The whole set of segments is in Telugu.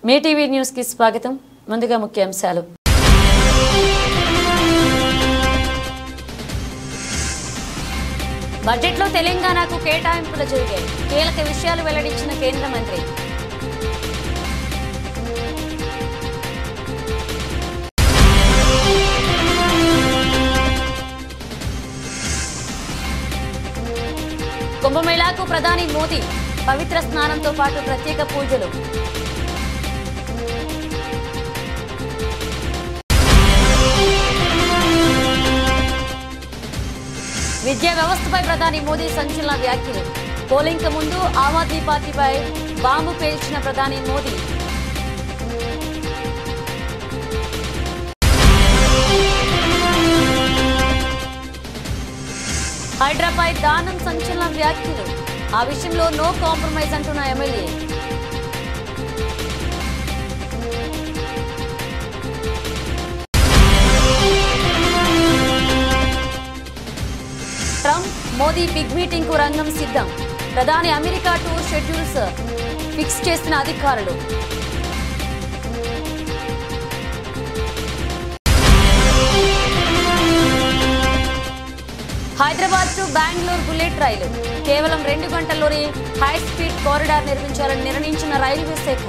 మీ టీవీ న్యూస్ కి స్వాగతం. ముందుగా ముఖ్యాంశాలు. బడ్జెట్లో తెలంగాణకు కేటాయింపులు జరిగాయి. కీలక విషయాలు వెల్లడించిన కేంద్ర మంత్రి. కుంభమేళాకు ప్రధాని మోదీ పవిత్ర స్నానంతో పాటు ప్రత్యేక పూజలు. విద్యా వ్యవస్థపై ప్రధాని మోదీ సంచలన వ్యాఖ్యలు. పోలింగ్ ముందు ఆమ్ ఆద్మీ పార్టీపై బాంబు పేల్చిన ప్రధాని మోదీ. హైడ్రాపై దానం సంచలన వ్యాఖ్యలు. ఆ విషయంలో నో కాంప్రమైజ్ అంటున్న MLA. Trump Modi big meeting కు రంగం సిద్ధం. ప్రధాని అమెరికా టూర్ షెడ్యూల్స్ ఫిక్స్ చేసిన అధికారులు. హైదరాబాద్ టు బెంగళూరు బుల్లెట్ రైలు కేవలం 2 గంటల్లోనే హై స్పీడ్ కారిడార్ నిర్మించాలని నిర్ణయించిన రైల్వే శాఖ.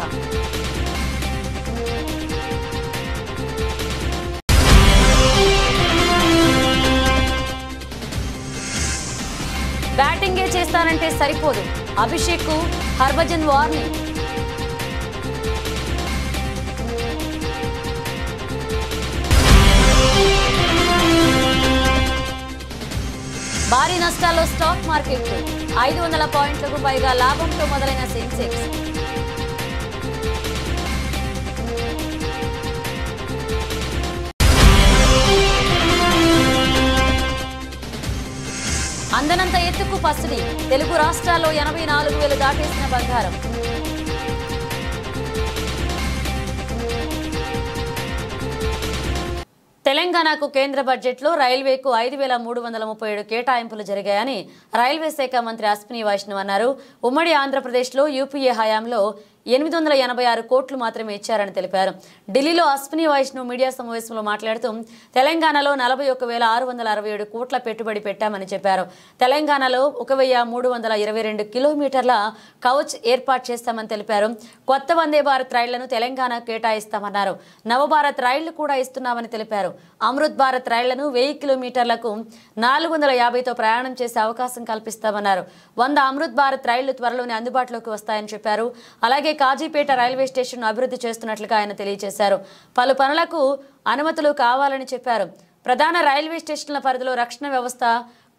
బ్యాటింగే చేస్తానంటే సరిపోదు, అభిషేక్ కు హర్భజన్ వార్నింగ్. భారీ నష్టాల్లో స్టాక్ మార్కెట్లు. 500 పాయింట్లకు పైగా లాభంతో మొదలైన సెన్సెక్స్. అందనంత ఎత్తుకు పసిడి. తెలుగు రాష్ట్రాల్లో 84,000 దాటేసిన బంగారం. తెలంగాణకు కేంద్ర బడ్జెట్లో రైల్వేకు 5,337 కేటాయింపులు జరిగాయని రైల్వే శాఖ మంత్రి అశ్విని వైష్ణవ్ అన్నారు. ఉమ్మడి ఆంధ్రప్రదేశ్లో యూపీఏ హయాంలో 886 కోట్లు మాత్రమే ఇచ్చారని తెలిపారు. ఢిల్లీలో అశ్విని వైష్ణవ్ మీడియా సమావేశంలో మాట్లాడుతూ తెలంగాణలో 41,667 కోట్ల పెట్టుబడి పెట్టామని చెప్పారు. తెలంగాణలో 1,322 కిలోమీటర్ల కవచ్ ఏర్పాటు చేస్తామని తెలిపారు. కొత్త వందే భారత్ రైళ్లను తెలంగాణ కేటాయిస్తామన్నారు. నవభారత్ రైళ్లు కూడా ఇస్తున్నామని తెలిపారు. అమృత్ భారత్ రైళ్లను 1000 కిలోమీటర్లకు 450తో ప్రయాణం చేసే అవకాశం కల్పిస్తామన్నారు. 100 అమృత్ భారత్ రైళ్లు త్వరలోనే అందుబాటులోకి వస్తాయని చెప్పారు. అలాగే కాజీపేట రైల్వే స్టేషన్ అభివృద్ధి చేస్తున్నట్లుగా ఆయన తెలియజేశారు. పలు పనులకు అనుమతులు కావాలని చెప్పారు. ప్రధాన రైల్వే స్టేషన్ల పరిధిలో రక్షణ వ్యవస్థ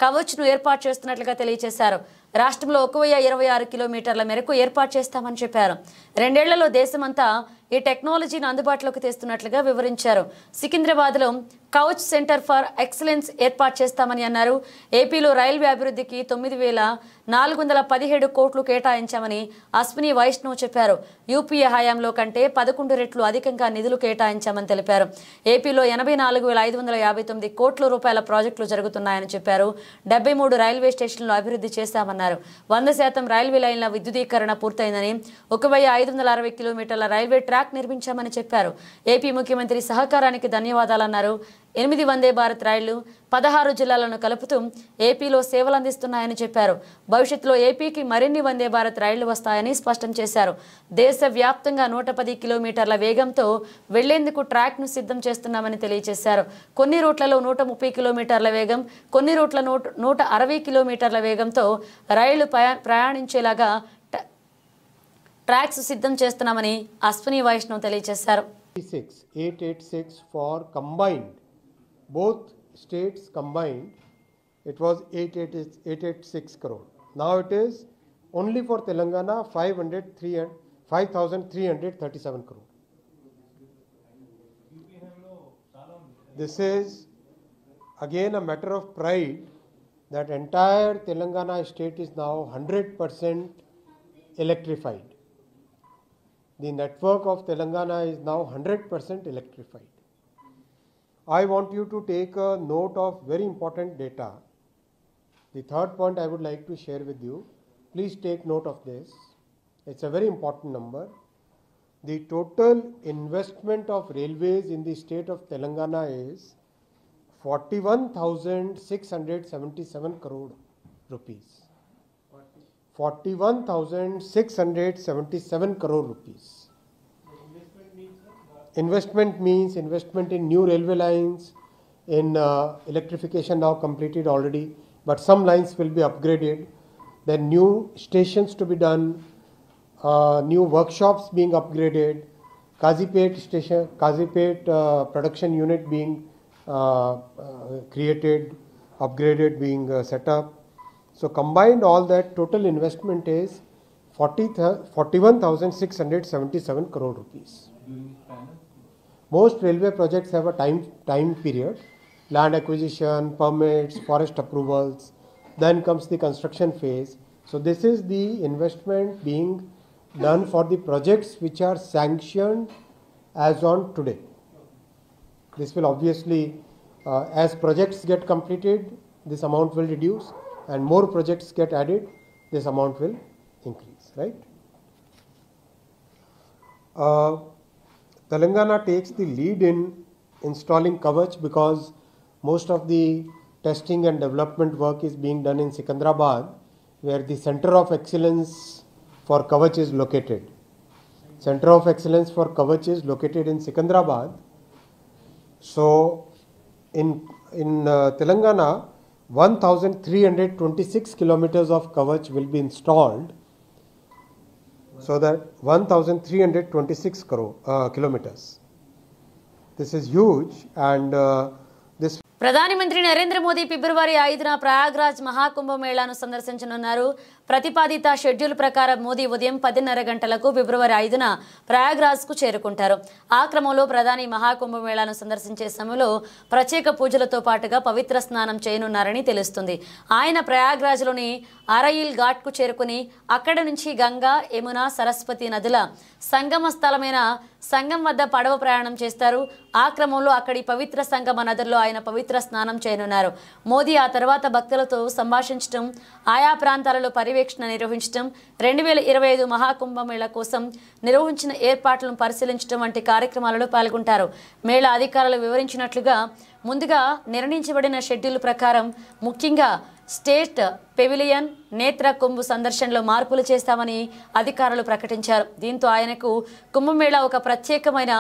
కవచ్ను ఏర్పాటు చేస్తున్నట్లుగా తెలియజేశారు. రాష్ట్రంలో 1,026 కిలోమీటర్ల మేరకు ఏర్పాటు చేస్తామని చెప్పారు. 2 ఏళ్లలో దేశమంతా ఈ టెక్నాలజీని అందుబాటులోకి తెస్తున్నట్లుగా వివరించారు. సికింద్రాబాద్లో కవచ్ సెంటర్ ఫర్ ఎక్సలెన్స్ ఏర్పాటు చేస్తామని అన్నారు. ఏపీలో రైల్వే అభివృద్ధికి 9,417 కోట్లు కేటాయించామని అశ్విని వైష్ణవ్ చెప్పారు. యూపీఏ హయాంలో కంటే 11 రెట్లు అధికంగా నిధులు కేటాయించామని తెలిపారు. ఏపీలో 84,559 కోట్ల రూపాయల ప్రాజెక్టులు జరుగుతున్నాయని చెప్పారు. 73 రైల్వే స్టేషన్లు అభివృద్ధి చేశామన్నారు. 100% రైల్వే లైన్ల విద్యుదీకరణ పూర్తయిందని, 1,560 కిలోమీటర్ల రైల్వే ట్రాక్ నిర్మించామని చెప్పారు. ఏపీ ముఖ్యమంత్రి సహకారానికి ధన్యవాదాలన్నారు. 8 వందే భారత్ రైళ్లు 16 జిల్లాలను కలుపుతూ ఏపీలో సేవలు అందిస్తున్నాయని చెప్పారు. భవిష్యత్తులో ఏపీకి మరిన్ని వందే భారత్ రైళ్లు వస్తాయని స్పష్టం చేశారు. దేశవ్యాప్తంగా 110 కిలోమీటర్ల వేగంతో వెళ్లేందుకు ట్రాక్ను సిద్ధం చేస్తున్నామని తెలియజేశారు. కొన్ని రూట్లలో 130 కిలోమీటర్ల వేగం, కొన్ని రూట్ల 160 కిలోమీటర్ల వేగంతో రైళ్లు ప్రయాణించేలాగా ట్రాక్స్ సిద్ధం చేస్తున్నామని అశ్విని వైష్ణవ్ తెలియజేశారు. 886 for combined, both states combined, it was 886 crore. Now it is only for Telangana 5,337 crore. This is again a matter of pride that entire Telangana state is now 100% electrified. The network of Telangana is now 100% electrified. I want you to take a note of very important data. The third point I would like to share with you, please take note of this. It's a very important number. the total investment of railways in the state of Telangana is 41,677 crore rupees. 41,677 crore rupees. Investment means investment in new railway lines, in electrification now completed already, but some lines will be upgraded, then new stations to be done, new workshops being upgraded, Kazipet station, Kazipet production unit being created, upgraded, being set up. So combined all that total investment is 41,677 crore rupees. Most railway projects have a time period, land acquisition, permits, forest approvals, then comes the construction phase. So this is the investment being done for the projects which are sanctioned as on today. This will obviously, as projects get completed, this amount will reduce, and more projects get added, this amount will increase, right? Telangana takes the lead in installing Kavach because most of the testing and development work is being done in Secunderabad, where the Center of Excellence for Kavach is located. Center of Excellence for Kavach is located in Secunderabad. So in Telangana, 1,326 kilometers of Kavach will be installed. So that 1,326 kilometers. This is huge, and this. ప్రధానమంత్రి నరేంద్ర మోదీ ఫిబ్రవరి 5న ప్రయాగ్రాజ్ మహాకుంభమేళాను సందర్శించనున్నారు. ప్రతిపాదిత షెడ్యూల్ ప్రకారం మోదీ ఉదయం 10:30 గంటలకు ఫిబ్రవరి 5న ప్రయాగ్రాజ్కు చేరుకుంటారు. ఆ క్రమంలో ప్రధాని మహాకుంభమేళాను సందర్శించే సమయంలో ప్రత్యేక పూజలతో పాటుగా పవిత్ర స్నానం చేయనున్నారని తెలుస్తుంది. ఆయన ప్రయాగ్రాజ్లోని అరయిల్ ఘాట్కు చేరుకుని అక్కడి నుంచి గంగా, యమున, సరస్వతి నదుల సంగమ స్థలమైన సంగం వద్ద పడవ ప్రయాణం చేస్తారు. ఆ క్రమంలో అక్కడి పవిత్ర సంగమ నదుల్లో ఆయన పవిత్ర స్నానం చేయనున్నారు. మోదీ ఆ తర్వాత భక్తులతో సంభాషించడం, ఆయా ప్రాంతాలలో పర్యవేక్షణ నిర్వహించడం, 2025 మహాకుంభమేళా కోసం నిర్వహించిన ఏర్పాట్లను పరిశీలించడం వంటి కార్యక్రమాలలో పాల్గొంటారు. మేళా అధికారులు వివరించినట్లుగా ముందుగా నిర్ణయించబడిన షెడ్యూల్ ప్రకారం ముఖ్యంగా స్టేట్ పెవిలియన్, నేత్ర కుంభ్ సందర్శనలో మార్పులు చేస్తామని అధికారులు ప్రకటించారు. దీంతో ఆయనకు కుంభమేళా ఒక ప్రత్యేకమైన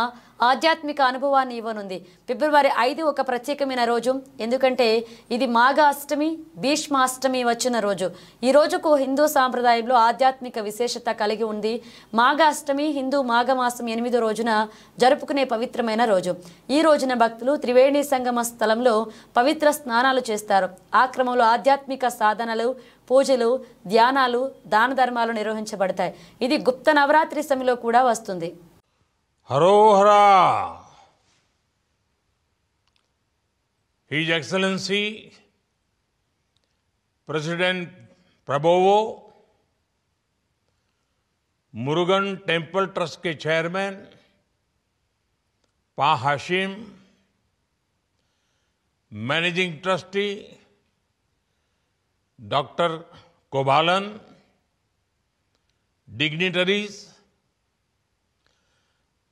ఆధ్యాత్మిక అనుభవాన్ని ఇవ్వనుంది. ఫిబ్రవరి 5 ఒక ప్రత్యేకమైన రోజు, ఎందుకంటే ఇది మాఘ అష్టమి, భీష్మాష్టమి వచ్చిన రోజు. ఈ రోజుకు హిందూ సాంప్రదాయంలో ఆధ్యాత్మిక విశేషత కలిగి ఉంది. మాఘ అష్టమి హిందూ మాఘమాసం 8వ రోజున జరుపుకునే పవిత్రమైన రోజు. ఈ రోజున భక్తులు త్రివేణి సంగమ స్థలంలో పవిత్ర స్నానాలు చేస్తారు. ఆ క్రమంలో ఆధ్యాత్మిక సాధనలు, పూజలు, ధ్యానాలు, దాన ధర్మాలు నిర్వహించబడతాయి. ఇది గుప్త నవరాత్రి సమయంలో కూడా వస్తుంది. Harohara His Excellency President Prabowo, Murugan temple trust के chairman Pa Hashim, managing trustee doctor Kobalan, dignitaries,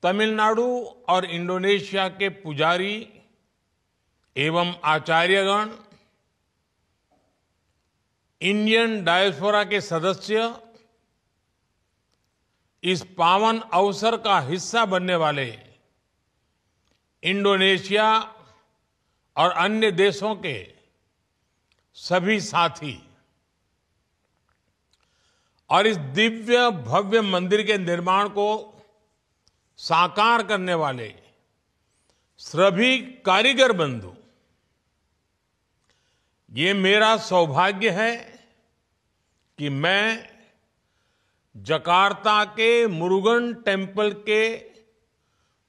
Tamil Nadu और इंडोनेशिया के पुजारी एवं आचार्यगण, इंडियन डायस्पोरा के सदस्य, इस पावन अवसर का हिस्सा बनने वाले इंडोनेशिया और अन्य देशों के सभी साथी और इस दिव्य भव्य मंदिर के निर्माण को साकार करने वाले सभी कारीगर बंधु, ये मेरा सौभाग्य है कि मैं जकार्ता के मुरुगन टेम्पल के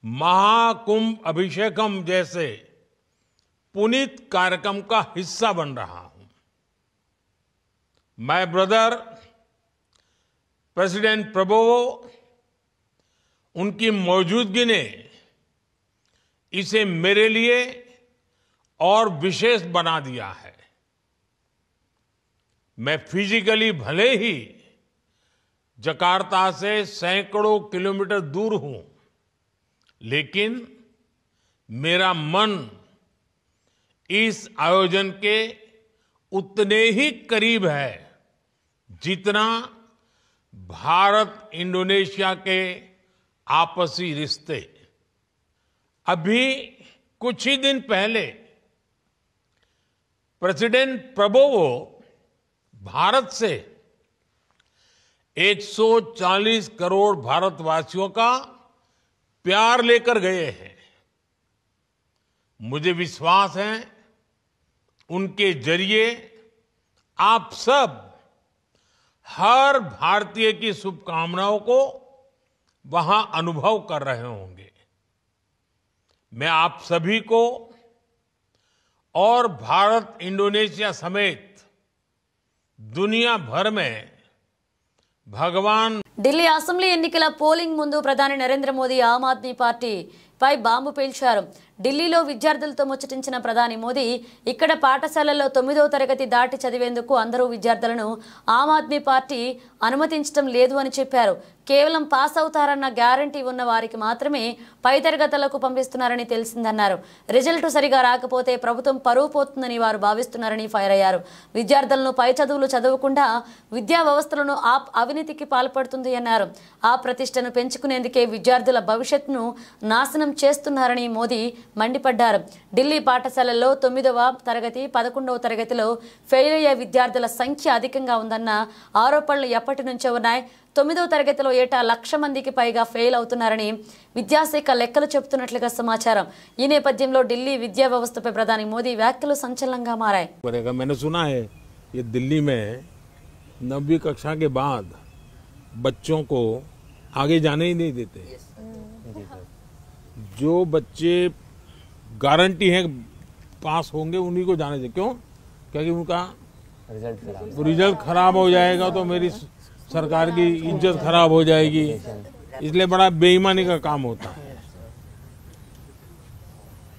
महाकुंभ अभिषेकम जैसे पुनीत कार्यक्रम का हिस्सा बन रहा हूं. माय ब्रदर प्रेसिडेंट प्रबोवो, उनकी मौजूदगी ने इसे मेरे लिए और विशेष बना दिया है. मैं फिजिकली भले ही जकार्ता से सैकड़ों किलोमीटर दूर हूं, लेकिन मेरा मन इस आयोजन के उतने ही करीब है जितना भारत इंडोनेशिया के आपसी रिश्ते। अभी कुछ ही दिन पहले प्रेसिडेंट प्रबोवो भारत से 140 करोड़ भारतवासियों का प्यार लेकर गए हैं। मुझे विश्वास है उनके जरिए आप सब हर भारतीय की शुभकामनाओं को वहां अनुभव कर रहे होंगे। मैं आप सभी को और भारत इंडोनेशिया समेत दुनिया भर में भगवान ఢిల్లీ అసెంబ్లీ ఎన్నికల పోలింగ్ ముందు ప్రధాని నరేంద్ర మోదీ ఆమ్ ఆద్మీ పార్టీపై బాంబు పేల్చారు. ఢిల్లీలో విద్యార్థులతో ముచ్చటించిన ప్రధాని మోదీ ఇక్కడ పాఠశాలల్లో 9వ తరగతి దాటి చదివేందుకు అందరూ విద్యార్థులను ఆమ్ ఆద్మీ పార్టీ అనుమతించడం లేదు అని చెప్పారు. కేవలం పాస్ అవుతారన్న గ్యారంటీ ఉన్న వారికి మాత్రమే పై తరగతులకు పంపిస్తున్నారని తెలిసిందన్నారు. రిజల్ట్ సరిగా రాకపోతే ప్రభుత్వం పరువు పోతుందని వారు భావిస్తున్నారని ఫైర్ అయ్యారు. విద్యార్థులను పై చదువులు చదవకుండా విద్యా వ్యవస్థలను అవినీతికి పాల్పడుతుంది అన్నారు. ఆ ప్రతిష్టను పెంచుకునేందుకే విద్యార్థుల భవిష్యత్తును నాశనం చేస్తున్నారని మోదీ మండిపడ్డారు. ఢిల్లీ పాఠశాలల్లో 9వ తరగతి 11వ తరగతిలో ఫెయిల్ అయ్యే విద్యార్థుల సంఖ్య అధికంగా ఉందన్న ఆరోపణలు ఎప్పటి నుంచో ఉన్నాయి. 9వ తరగతిలో ఏటా 1,00,000 మందికి పైగా ఫెయిల్ అవుతున్నారని విద్యాశాఖ లెక్కలు చెబుతున్నట్లుగా సమాచారం. ఈ నేపథ్యంలో ఢిల్లీ విద్యా వ్యవస్థపై ప్రధాని మోదీ వ్యాఖ్యలు సంచలనంగా మారాయి. मैंने सुना है ये दिल्ली में 9वीं कक्षा के बाद बच्चों को आगे जाने ही नहीं देते। जो बच्चे गारंटी है पास होंगे उन्हीं को जाने दें। क्यों? क्योंकि उनका रिजल्ट खराब हो जाएगा तो मेरी सरकार की इज्जत खराब हो जाएगी, इसलिए बड़ा बेईमानी का काम होता है।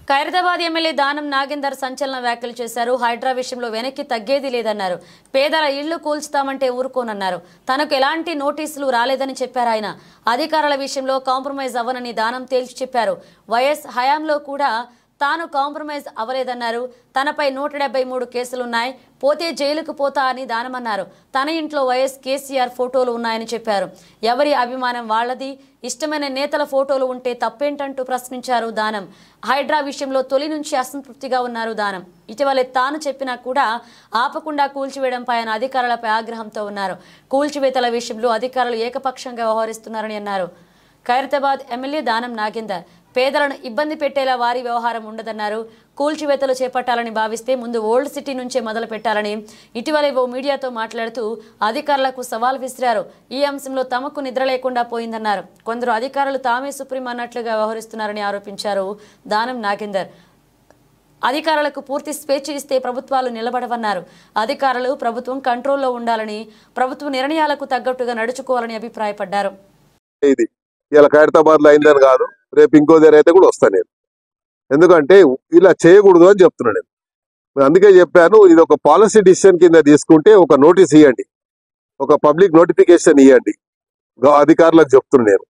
ఖైరతాబాద్ ఎమ్మెల్యే దానం నాగేందర్ సంచలన వ్యాఖ్యలు చేశారు. హైడ్రా విషయంలో వెనక్కి తగ్గేది లేదన్నారు. పేదల ఇళ్లు కూల్చుతామంటే ఊరుకోనన్నారు. తనకు ఎలాంటి నోటీసులు రాలేదని చెప్పారు ఆయన. అధికారుల విషయంలో కాంప్రమైజ్ అవ్వనని దానం తేల్చి చెప్పారు. వైఎస్ హయాంలో కూడా తాను కాంప్రమైజ్ అవ్వలేదన్నారు. తనపై 173 కేసులున్నాయి, పోతే జైలుకు పోతా అని దానమన్నారు. తన ఇంట్లో వైఎస్ కేసీఆర్ ఫోటోలు ఉన్నాయని చెప్పారు. ఎవరి అభిమానం వాళ్లది, ఇష్టమైన నేతల ఫోటోలు ఉంటే తప్పేంటంటూ ప్రశ్నించారు దానం. హైడ్రా విషయంలో తొలి నుంచి అసంతృప్తిగా ఉన్నారు దానం. ఇటీవలే తాను చెప్పినా కూడా ఆపకుండా కూల్చివేయడంపై ఆయన అధికారులపై ఆగ్రహంతో ఉన్నారు. కూల్చివేతల విషయంలో అధికారులు ఏకపక్షంగా వ్యవహరిస్తున్నారని అన్నారు. ఖైరతాబాద్ ఎమ్మెల్యే దానం నాగేందర్ పేదలను ఇబ్బంది పెట్టేలా వారి వ్యవహారం ఉండదన్నారు. కూల్చివేతలు చేపట్టాలని భావిస్తే ముందు ఓల్డ్ సిటీ నుంచే మొదలు పెట్టాలని ఇటీవలే ఓ మీడియాతో మాట్లాడుతూ అధికారులకు సవాల్ విసిరారు. ఈ అంశంలో తమకు నిద్ర లేకుండా పోయిందన్నారు. కొందరు అధికారులు తామే సుప్రీం అన్నట్లుగా వ్యవహరిస్తున్నారని ఆరోపించారు దానం నాగేందర్. అధికారులకు పూర్తి స్వేచ్ఛ ఇస్తే ప్రభుత్వాలు నిలబడవన్నారు. అధికారులు ప్రభుత్వం కంట్రోల్లో ఉండాలని, ప్రభుత్వ నిర్ణయాలకు తగ్గట్టుగా నడుచుకోవాలని అభిప్రాయపడ్డారు. ఇలా ఖైరతాబాద్ లో అయిందని కాదు, రేపు ఇంకో దగ్గర అయితే కూడా వస్తాను నేను. ఎందుకంటే ఇలా చేయకూడదు అని చెప్తున్నాను నేను. అందుకే చెప్పాను, ఇది ఒక పాలసీ డిసిషన్ కింద తీసుకుంటే ఒక నోటీస్ ఇవ్వండి, ఒక పబ్లిక్ నోటిఫికేషన్ ఇవ్వండి అధికారులకు చెప్తున్నాను నేను.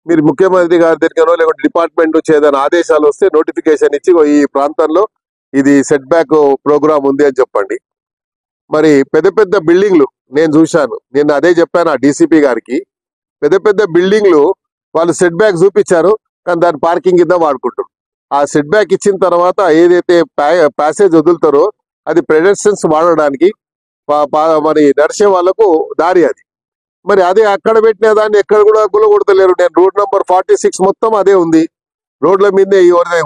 మీరు ముఖ్యమంత్రి గారి దగ్గర లేకుంటే డిపార్ట్మెంట్ నుంచి ఏదైనా ఆదేశాలు వస్తే నోటిఫికేషన్ ఇచ్చి ఈ ప్రాంతంలో ఇది సెట్ బ్యాక్ ప్రోగ్రామ్ ఉంది అని చెప్పండి. మరి పెద్ద పెద్ద బిల్డింగ్లు నేను చూశాను, నేను అదే చెప్పాను ఆ డీసీపీ గారికి. పెద్ద పెద్ద బిల్డింగ్లు వాళ్ళు సెట్ బ్యాక్ చూపించారు, కానీ దాని పార్కింగ్ కింద వాడుకుంటారు. ఆ సెట్ బ్యాక్ ఇచ్చిన తర్వాత ఏదైతే ప్యాసేజ్ వదులుతారో అది పెడెస్ట్రియన్స్ వాడడానికి మరి నడిచే వాళ్ళకు దారి అది. మరి అదే అక్కడ పెట్టిన దాన్ని ఎక్కడ కూడా గులగొడతలేరు. నేను రోడ్ నంబర్ 46 మొత్తం అదే ఉంది. రోడ్ల మీదే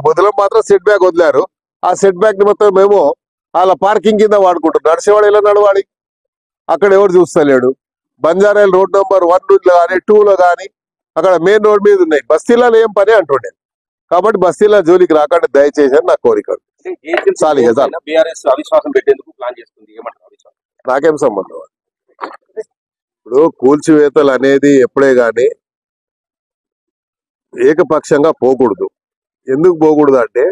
వదలం మాత్రం సెట్ బ్యాక్ వదిలారు. ఆ సెట్ బ్యాక్ ని మొత్తం మేము వాళ్ళ పార్కింగ్ కింద వాడుకుంటారు. నడిచేవాడు ఎలా నడవాలి, అక్కడ ఎవరు చూస్తలేడు. బంజారాయిల్ రోడ్ నంబర్ 1 కానీ 2లో కానీ అక్కడ మెయిన్ రోడ్ మీద ఉన్నాయి. బస్తీలలో ఏం పని అంటుండే. కాబట్టి బస్తీల జోలికి రాకండి దయచేసి నా కోరిక. నాకేం సంబంధం. ఇప్పుడు కూల్చివేతలు అనేది ఎప్పుడే గాని ఏకపక్షంగా పోకూడదు. ఎందుకు పోకూడదు అంటే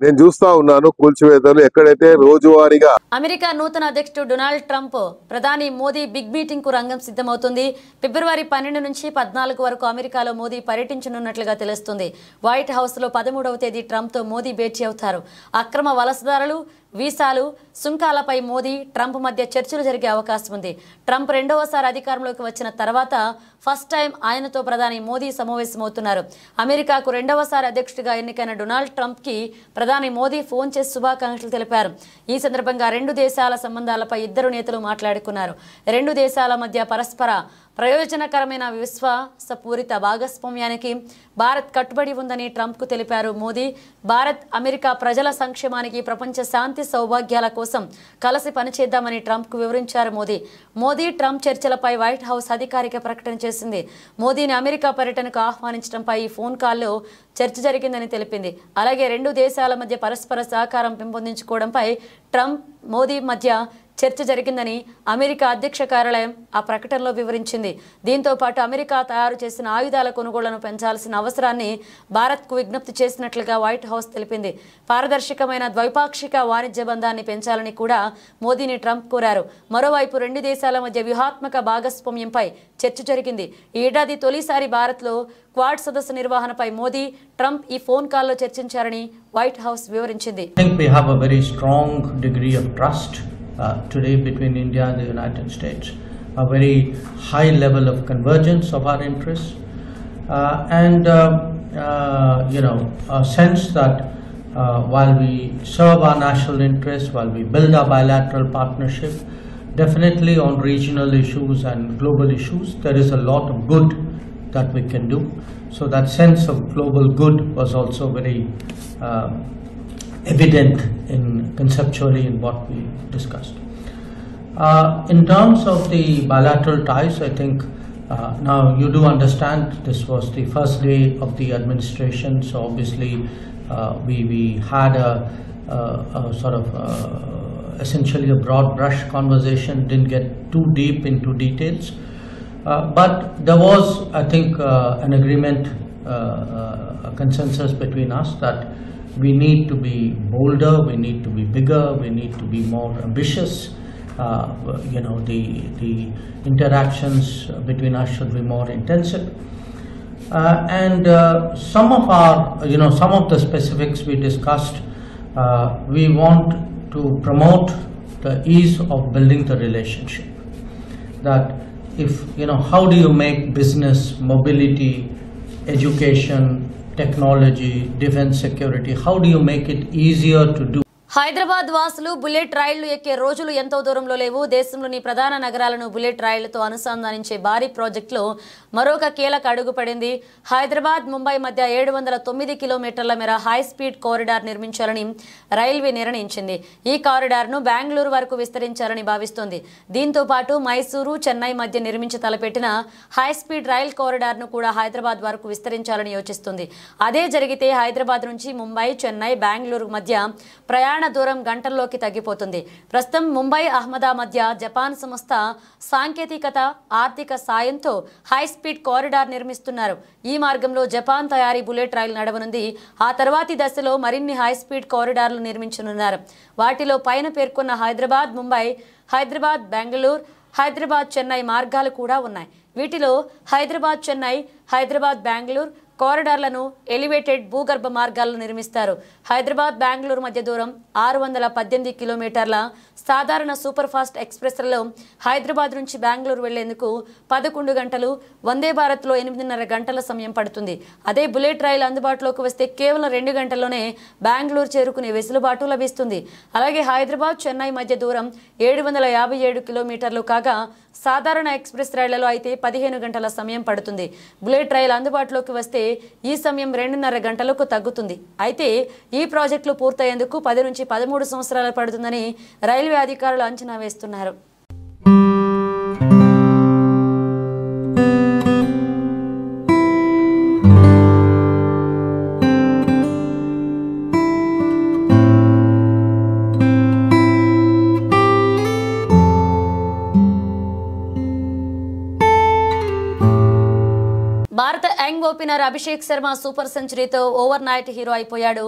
నేను చూస్తా ఉన్నాను కూల్చివేతలు ఎక్కడైతే రోజువారీగా. అమెరికా నూతన అధ్యక్షుడు డొనాల్డ్ ట్రంప్ ప్రధాని మోదీ బిగ్ మీటింగ్ కు రంగం సిద్ధమవుతుంది. ఫిబ్రవరి 12 నుంచి 14 వరకు అమెరికాలో మోదీ పర్యటించనున్నట్లుగా తెలుస్తుంది. వైట్ హౌస్ లో 13వ తేదీ ట్రంప్ తో మోదీ భేటీ అవుతారు. అక్రమ వలసదారులు, వీసాలు, సుంకాలపై మోదీ ట్రంప్ మధ్య చర్చలు జరిగే అవకాశం ఉంది. ట్రంప్ రెండవసారి అధికారంలోకి వచ్చిన తర్వాత ఫస్ట్ టైం ఆయనతో ప్రధాని మోదీ సమావేశమవుతున్నారు. అమెరికాకు రెండవసారి అధ్యక్షుడిగా ఎన్నికైన డొనాల్డ్ ట్రంప్ కి ప్రధాని మోదీ ఫోన్ చేసి శుభాకాంక్షలు తెలిపారు. ఈ సందర్భంగా రెండు దేశాల సంబంధాలపై ఇద్దరు నేతలు మాట్లాడుకున్నారు. రెండు దేశాల మధ్య పరస్పర ప్రయోజనకరమైన విశ్వాసపూరిత భాగస్వామ్యానికి భారత్ కట్టుబడి ఉందని ట్రంప్కు తెలిపారు మోదీ. భారత్ అమెరికా ప్రజల సంక్షేమానికి, ప్రపంచ శాంతి సౌభాగ్యాల కోసం కలిసి పనిచేద్దామని ట్రంప్కు వివరించారు మోదీ ట్రంప్ చర్చలపై వైట్ హౌస్ అధికారిక ప్రకటన చేసింది. మోదీని అమెరికా పర్యటనకు ఆహ్వానించడంపై ఈ ఫోన్ కాల్లో చర్చ జరిగిందని తెలిపింది. అలాగే రెండు దేశాల మధ్య పరస్పర సహకారం పెంపొందించుకోవడంపై ట్రంప్ మోదీ మధ్య చర్చ జరిగిందని అమెరికా అధ్యక్ష కార్యాలయం ఆ ప్రకటనలో వివరించింది. దీంతో పాటు అమెరికా తయారు చేసిన ఆయుధాల కొనుగోళ్లను పెంచాల్సిన అవసరాన్ని భారత్కు విజ్ఞప్తి చేసినట్లుగా వైట్ హౌస్ తెలిపింది. పారదర్శకమైన ద్వైపాక్షిక వాణిజ్య బంధాన్ని పెంచాలని కూడా మోదీని ట్రంప్ కోరారు. మరోవైపు రెండు దేశాల మధ్య వ్యూహాత్మక భాగస్వామ్యంపై చర్చ జరిగింది. ఈ ఏడాది తొలిసారి భారత్లో క్వాడ్ సదస్సు నిర్వహణపై మోదీ, ట్రంప్ ఈ ఫోన్ కాల్లో చర్చించారని వైట్ హౌస్ వివరించింది. Today between India and the United States, a very high level of convergence of our interests, and a sense that while we serve our national interests, while we build our bilateral partnership, definitely on regional issues and global issues, there is a lot of good that we can do. So that sense of global good was also very evident conceptually in what we discussed. In terms of the bilateral ties, I think now you do understand this was the first day of the administration, so obviously we had a sort of essentially a broad brush conversation, didn't get too deep into details, but there was, I think, an agreement, a consensus between us that we need to be bolder, we need to be bigger, we need to be more ambitious. The interactions between us should be more intensive. And some of the specifics we discussed, we want to promote the ease of building the relationship. That how do you make business, mobility, education, technology, defense security, how do you make it easier to do? Hyderabad వాసులు బుల్లెట్ రైళ్లు ఎక్కే రోజులు ఎంతో దూరంలో లేవు. దేశంలోని ప్రధాన నగరాలను బుల్లెట్ రైళ్లతో అనుసంధానించే భారీ ప్రాజెక్టులో మరొక కీలక అడుగు పడింది. హైదరాబాద్ ముంబై మధ్య 709 కిలోమీటర్ల మేర హై స్పీడ్ కారిడార్ నిర్మించాలని రైల్వే నిర్ణయించింది. ఈ కారిడార్ను బెంగళూరు వరకు విస్తరించాలని భావిస్తోంది. దీంతో పాటు మైసూరు, చెన్నై మధ్య నిర్మించి తలపెట్టిన హై స్పీడ్ రైల్ కారిడార్ను కూడా హైదరాబాద్ వరకు విస్తరించాలని యోచిస్తుంది. అదే జరిగితే హైదరాబాద్ నుంచి ముంబై, చెన్నై, బెంగళూరు మధ్య ప్రయాణ దూరం గంటల్లోకి తగ్గిపోతుంది. ప్రస్తుతం ముంబై, అహ్మదాబాద్ మధ్య జపాన్ సంస్థ సాంకేతికత, ఆర్థిక సాయంతో హై స్పీడ్ కారిడార్ నిర్మిస్తున్నారు. ఈ మార్గంలో జపాన్ తయారీ బుల్లెట్ రైలు నడవనుంది. ఆ తర్వాతి దశలో మరిన్ని హై స్పీడ్ కారిడార్లు నిర్మించనున్నారు. వాటిలో పైన పేర్కొన్న హైదరాబాద్ ముంబై, హైదరాబాద్ బెంగళూరు, హైదరాబాద్ చెన్నై మార్గాలు కూడా ఉన్నాయి. వీటిలో హైదరాబాద్ చెన్నై, హైదరాబాద్ బెంగళూరు కారిడార్లను ఎలివేటెడ్ భూగర్భ మార్గాలను నిర్మిస్తారు. హైదరాబాద్ బెంగళూరు మధ్య దూరం 618 కిలోమీటర్ల. సాధారణ సూపర్ ఫాస్ట్ ఎక్స్ప్రెస్లలో హైదరాబాద్ నుంచి బెంగళూరు వెళ్లేందుకు 11 గంటలు, వందే భారత్లో 8.5 గంటల సమయం పడుతుంది. అదే బుల్లెట్ రైలు అందుబాటులోకి వస్తే కేవలం 2 గంటల్లోనే బెంగళూరు చేరుకునే వెసులుబాటు లభిస్తుంది. అలాగే హైదరాబాద్ చెన్నై మధ్య దూరం 757 కిలోమీటర్లు కాగా సాధారణ ఎక్స్ప్రెస్ రైళ్లలో అయితే 15 గంటల సమయం పడుతుంది. బుల్లెట్ రైలు అందుబాటులోకి వస్తే ఈ సమయం 2.5 గంటలకు తగ్గుతుంది. అయితే ఈ ప్రాజెక్టులు పూర్తయ్యేందుకు 10 నుంచి 13 సంవత్సరాలు పడుతుందని రైల్వే అధికారులు అంచనా వేస్తున్నారు. భారత young opener Abhishek Sharma super సెంచరీతో ఓవర్ నైట్ హీరో అయిపోయాడు.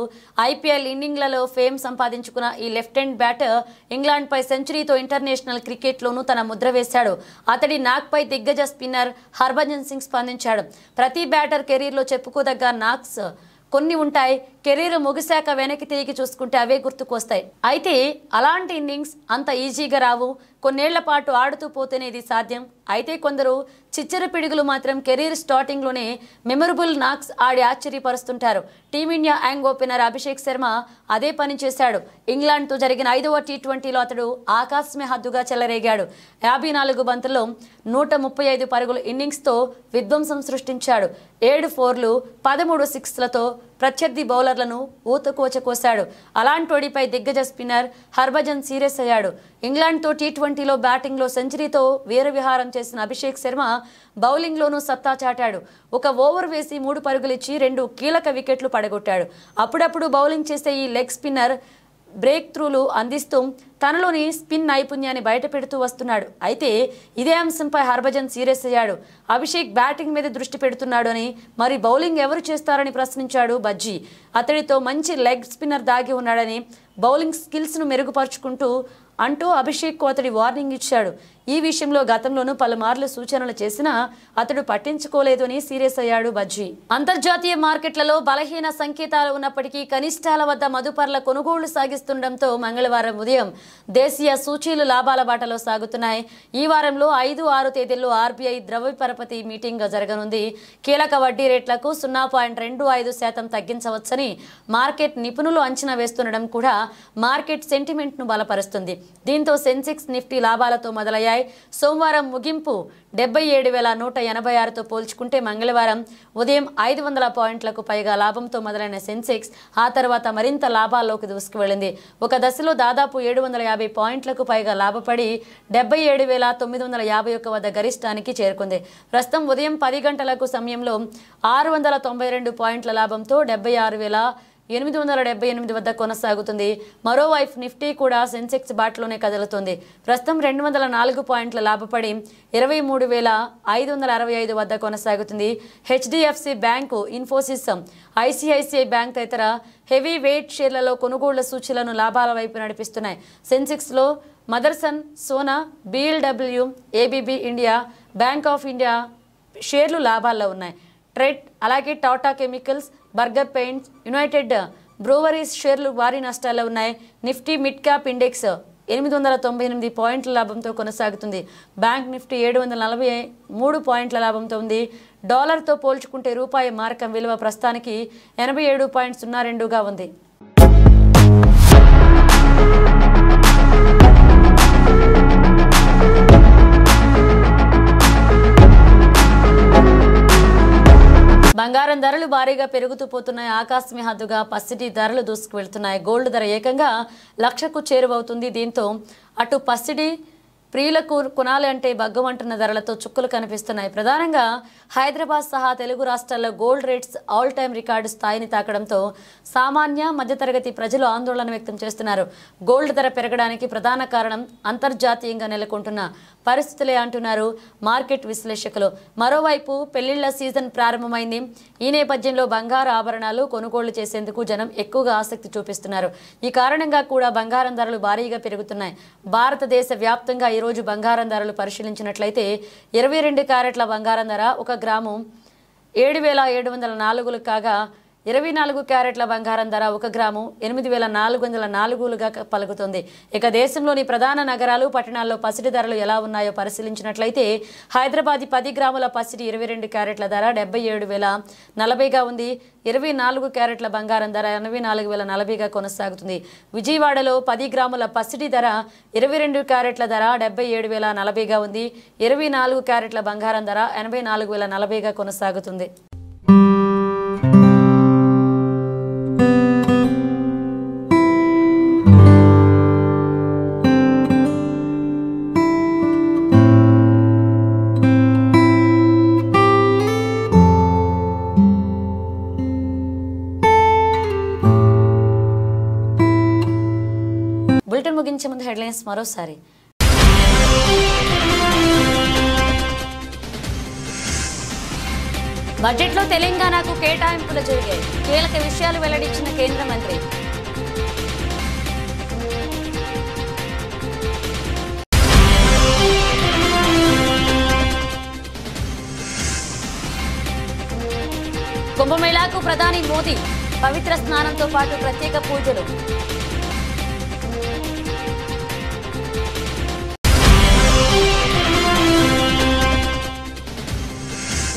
ఐపీఎల్ ఇన్నింగ్లలో ఫేమ్ సంపాదించుకున్న ఈ లెఫ్ట్ హ్యాండ్ బ్యాటర్ ఇంగ్లాండ్పై సెంచరీతో ఇంటర్నేషనల్ క్రికెట్లోనూ తన ముద్ర వేశాడు. అతడి నాక్పై దిగ్గజ స్పిన్నర్ హర్భజన్ సింగ్ స్పందించాడు. ప్రతి బ్యాటర్ కెరీర్లో చెప్పుకోదగ్గ నాక్స్ కొన్ని ఉంటాయి. కెరీర్ ముగిశాక వెనక్కి తిరిగి చూసుకుంటే అవే గుర్తుకు వస్తాయి. అయితే అలాంటి ఇన్నింగ్స్ అంత ఈజీగా రావు. కొన్నేళ్ల పాటు ఆడుతూ పోతేనే ఇది సాధ్యం. అయితే కొందరు చిచ్చర పిడుగులు మాత్రం కెరీర్ స్టార్టింగ్లోనే మెమరబుల్ నాక్స్ ఆడి ఆశ్చర్యపరుస్తుంటారు. Team India young opener Abhishek Sharma అదే పని చేశాడు. ఇంగ్లాండ్తో జరిగిన 5వ టీ20లో అతడు ఆకాశమే హద్దుగా చెలరేగాడు. 54 బంతుల్లో 135 పరుగుల ఇన్నింగ్స్తో విధ్వంసం సృష్టించాడు. 7 4లు 13 6లతో ప్రత్యర్థి బౌలర్లను ఊతకోచ కోశాడు. అలాంటోడిపై దిగ్గజ స్పిన్నర్ హర్భజన్ సీరియస్ అయ్యాడు. ఇంగ్లాండ్తో టీ20లో బ్యాటింగ్లో సెంచరీతో వీరవిహారం చేసిన అభిషేక్ శర్మ బౌలింగ్లోనూ సత్తా చాటాడు. ఒక ఓవర్ వేసి 3 పరుగులిచ్చి 2 కీలక వికెట్లు పడగొట్టాడు. అప్పుడప్పుడు బౌలింగ్ చేసే ఈ లెగ్ స్పిన్నర్ బ్రేక్ త్రూలు అందిస్తూ తనలోని స్పిన్ నైపుణ్యాన్ని బయటపెడుతూ వస్తున్నాడు. అయితే ఇదే అంశంపై హర్భజన్ సీరియస్ అయ్యాడు. అభిషేక్ బ్యాటింగ్ మీద దృష్టి పెడుతున్నాడు అని, మరి బౌలింగ్ ఎవరు చేస్తారని ప్రశ్నించాడు బజ్జీ. అతడితో మంచి లెగ్ స్పిన్నర్ దాగి ఉన్నాడని, బౌలింగ్ స్కిల్స్ను మెరుగుపరుచుకుంటూ అంటూ అభిషేక్కు అతడి వార్నింగ్ ఇచ్చాడు. ఈ విషయంలో గతంలోనూ పలుమార్లు సూచనలు చేసినా అతడు పట్టించుకోలేదు అని సీరియస్ అయ్యాడు బజ్జీ. అంతర్జాతీయ మార్కెట్లలో బలహీన సంకేతాలు ఉన్నప్పటికీ కనిష్టాల వద్ద మదుపర్ల కొనుగోళ్లు సాగిస్తుండటంతో మంగళవారం ఉదయం దేశీయ సూచీలు లాభాల బాటలో సాగుతున్నాయి. ఈ వారంలో 5, 6 తేదీల్లో ఆర్బీఐ ద్రవ్య పరపతి మీటింగ్ జరగనుంది. కీలక వడ్డీ రేట్లకు 0.25% తగ్గించవచ్చని మార్కెట్ నిపుణులు అంచనా వేస్తుండడం కూడా మార్కెట్ సెంటిమెంట్ను బలపరుస్తుంది. దీంతో సెన్సెక్స్, నిఫ్టీ లాభాలతో మొదలయ్యాయి. సోమవారం ముగింపు 77,186తో పోల్చుకుంటే మంగళవారం ఉదయం 500 పాయింట్లకు పైగా లాభంతో మొదలైన సెన్సెక్స్ ఆ తర్వాత మరింత లాభాల్లోకి దూసుకువెళ్లింది. ఒక దశలో దాదాపు 750 పాయింట్లకు పైగా లాభపడి 77,951 వద్ద గరిష్టానికి చేరుకుంది. ప్రస్తుతం ఉదయం 10 గంటలకు సమయంలో 692 పాయింట్ల లాభంతో 76,878 వద్ద కొనసాగుతుంది. మరోవైపు నిఫ్టీ కూడా సెన్సెక్స్ బాటలోనే కదులుతుంది. ప్రస్తుతం 204 పాయింట్ల లాభపడి 23,565 వద్ద కొనసాగుతుంది. HDFC Bank, Infosys, ICICI Bank తదితర హెవీ వెయిట్ షేర్లలో కొనుగోళ్ల సూచీలను లాభాల వైపు నడిపిస్తున్నాయి. సెన్సెక్స్లో Motherson, Sona, BLW, ABB India, Bank of India షేర్లు లాభాల్లో ఉన్నాయి. ట్రెడ్, అలాగే Tata Chemicals, Berger Paints, United Breweries షేర్లు భారీ నష్టాల్లో ఉన్నాయి. నిఫ్టీ మిడ్ క్యాప్ ఇండెక్స్ 898 పాయింట్ల లాభంతో కొనసాగుతుంది. బ్యాంక్ నిఫ్టీ 743 పాయింట్ల లాభంతో ఉంది. డాలర్తో పోల్చుకుంటే రూపాయి మారకం విలువ ప్రస్తుతానికి 87.02గా ఉంది. బంగారం ధరలు భారీగా పెరుగుతూ పోతున్నాయి. ఆకాశమే హద్దుగా పసిడి ధరలు దూసుకు వెళ్తున్నాయి. గోల్డ్ ధర ఏకంగా 1,00,000కు చేరువవుతుంది. దీంతో అటు పసిడి ప్రియులకు కొనాలి అంటే బగ్గమంటున్న ధరలతో చుక్కలు కనిపిస్తున్నాయి. ప్రధానంగా హైదరాబాద్ సహా తెలుగు రాష్ట్రాల్లో gold rates all time record స్థాయిని తాకడంతో సామాన్య మధ్యతరగతి ప్రజలు ఆందోళన వ్యక్తం చేస్తున్నారు. గోల్డ్ ధర పెరగడానికి ప్రధాన కారణం అంతర్జాతీయంగా నెలకొంటున్న పరిస్థితులే అంటున్నారు మార్కెట్ విశ్లేషకులు. మరోవైపు పెళ్లిళ్ల సీజన్ ప్రారంభమైంది. ఈ నేపథ్యంలో బంగారు ఆభరణాలు కొనుగోళ్లు చేసేందుకు జనం ఎక్కువగా ఆసక్తి చూపిస్తున్నారు. ఈ కారణంగా కూడా బంగారం ధరలు భారీగా పెరుగుతున్నాయి. భారతదేశ వ్యాప్తంగా ఈరోజు బంగారం ధరలు పరిశీలించినట్లయితే 22 క్యారెట్ల బంగారం ధర 1 గ్రాము 7,704 కాగా 24 క్యారెట్ల బంగారం ధర 1 గ్రాము 8,404గా పలుకుతుంది. ఇక దేశంలోని ప్రధాన నగరాలు, పట్టణాల్లో పసిడి ధరలు ఎలా ఉన్నాయో పరిశీలించినట్లయితే హైదరాబాద్ 10 గ్రాముల పసిడి 22 క్యారెట్ల ధర 77,040గా ఉంది. 24 క్యారెట్ల బంగారం ధర 84,040గా కొనసాగుతుంది. విజయవాడలో 10 గ్రాముల పసిడి ధర 22 క్యారెట్ల ధర 77,040గా ఉంది. 24 క్యారెట్ల బంగారం ధర 84,040గా కొనసాగుతుంది. బులెటిన్ ముగించే ముందు హెడ్లైన్స్ మరోసారి. బడ్జెట్లో తెలంగాణకు కేటాయింపులు జరిగాయి. కీలక విషయాలు వెల్లడించిన కేంద్ర మంత్రి. కుంభమేళాకు ప్రధాని మోదీ పవిత్ర స్నానంతో పాటు ప్రత్యేక పూజలు.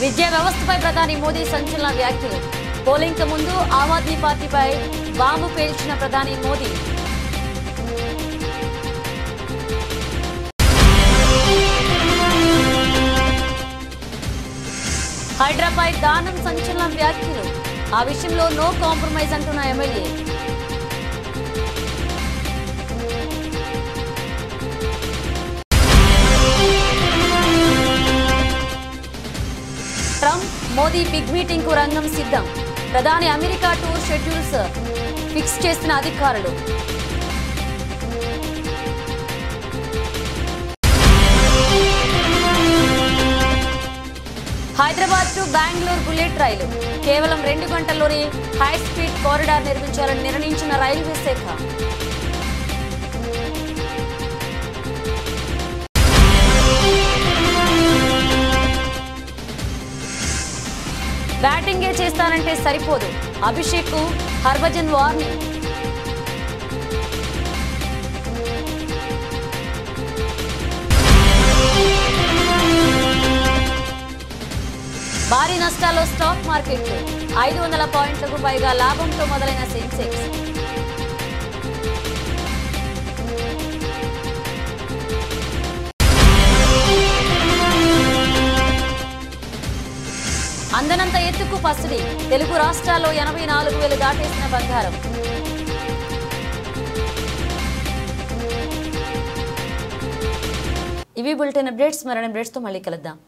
విద్యా వ్యవస్థపై ప్రధాని మోదీ సంచలన వ్యాఖ్యలు. పోలింగ్ కు ముందు ఆమ్ ఆద్మీ పార్టీపై బాంబు పేల్చిన ప్రధాని మోదీ. హైడ్రాపై దానం సంచలన వ్యాఖ్యలు. ఆ విషయంలో నో కాంప్రమైజ్ అంటున్న MLA. Trump Modi big meeting కు రంగం సిద్ధం. ప్రధాని అమెరికా టూర్ షెడ్యూల్స్ ఫిక్స్ చేసిన అధికారులు. హైదరాబాద్ టు బెంగళూరు బుల్లెట్ రైలు కేవలం 2 గంటల్లోనే హై స్పీడ్ కారిడార్ నిర్మించాలని నిర్ణయించిన రైల్వే శాఖ. బ్యాటింగే చేస్తానంటే సరిపోదు, అభిషేక్ కు హర్భజన్ వార్నింగ్. భారీ నష్టాల్లో స్టాక్ మార్కెట్లు. 500 పాయింట్లకు పైగా లాభంతో మొదలైన సెన్సెక్స్. అందనంత ఎత్తుకు పసిడి. తెలుగు రాష్ట్రాల్లో 84,000 దాటేసిన బంగారం. ఇవి బులెటిన్ అప్డేట్స్. మరిన్ని అప్డేట్స్ తో మళ్ళీ కలుద్దాం.